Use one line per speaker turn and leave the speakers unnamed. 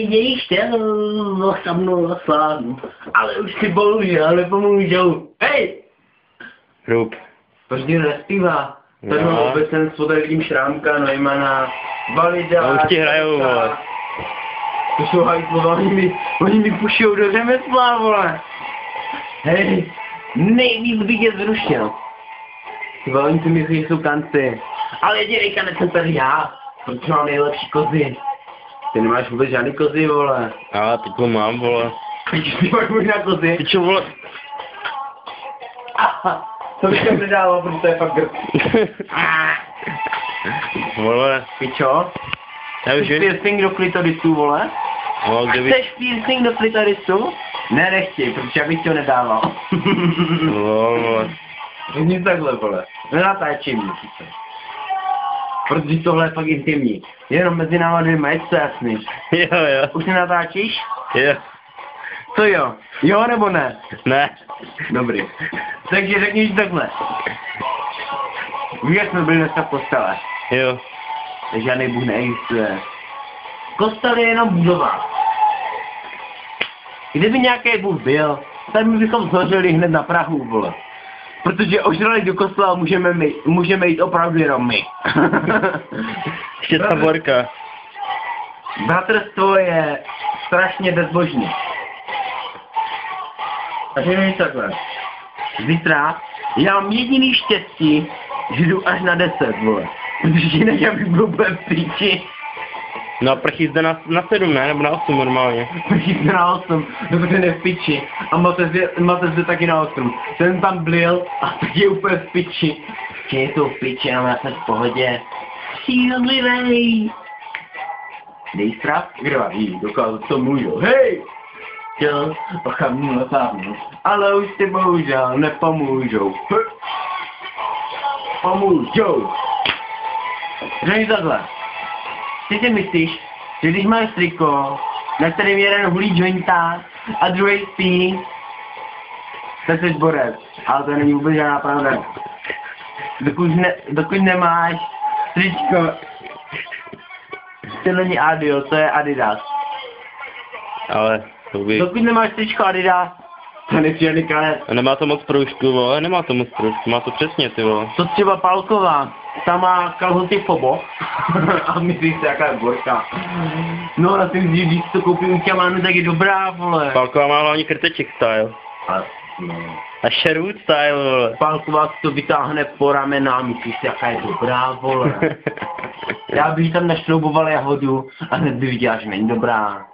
Když chtěl, tam mnou slávu, ale už si bohužel nepomůžou. Hej!
Hrup.
Proč někdo nespívá? Tak mám opět ten svodek Šrámka, Neumana, Valida,
no, už ti hrajou, vole.
To jsou hajtlo, oni mi pušujou do řemesla, vole. Hej, nejvíc bych je zrušil. Tyba, oni si myslí, že jsou kanci. Ale jedinej kanec jsem tady já, protože mám nejlepší kozy. Ty nemáš vůbec žádný kozy, vole.
Ale teď to mám, vole.
Ty máš možná kozy?
Ty čo, vole?
Aha, to bych tam nedával, protože to je fakt grd.
Vole.
Pičo?
Chceš
piercing do klitorisu, vole?
No, kdyby...
Chceš piercing do klitorisu? Ne, nechci, protože já bych ti ho nedával.
Vole.
Nic takhle, vole. Nenatáčím mi sice. Protože tohle je fakt intimní. Jenom mezi náma dvěma, je to jasný.
Jo.
Už nenatáčíš?
Jo.
To jo. Jo nebo ne?
Ne.
Dobrý. Takže řekni takhle. Víš, jak jsme byli dneska v kostele?
Jo.
Žádný bůh neexistuje. Kostel je jenom budova. Kdyby nějaký bůh byl, tak my bychom zhořeli hned na prahu, vole. Protože ožrali do kostela můžeme jít opravdu jenom my.
Ještě ta borka.
Bratrstvo je strašně bezbožné. Takže není takhle. Zítra já mám jediný štěstí, že jdu až na 10, vole. Protože jinak já bych byl úplně v píči.
No prchý zde na 7, ne? Nebo na 8 normálně.
Prchý zde na 8, nebo ten je v piči. A máte zde taky na 8. Ten tam blil a teď je úplně v piči. Že je to v piči, ale já jsem v pohodě. Šílivej. Dej strach? Kdo ví, dokázat to můžu. Hej! Chtěl, pochavnu natáhnu. Ale už si bohužel nepomůžou. Pomůžou. Řekni takhle. Ty si myslíš, že když máš triko, na kterém jeden hulí jointa a druhý spí, tak jsi borec. Ale to není vůbec žádná pravda. Dokud nemáš tričko, to není Adio, to je Adidas.
Ale to by...
Dokud nemáš tričko Adidas, to není žádný kanec.
A nemá to moc proužku, vole, nemá to moc proužku, má to přesně, ty vole.
To třeba Pálková, ta má kalhoty Fobo a myslíš si, jaká je borka. No a si myslíš, když to koupím u Těmánu, tak je dobrá, vole.
Pálková má hlavně krteček style.
No.
A Sherwood style, vole.
Pálková si to vytáhne po ramenách, myslíš si, jaká je dobrá, vole. Já bych tam našrouboval jahodu a hned by viděla, že není dobrá.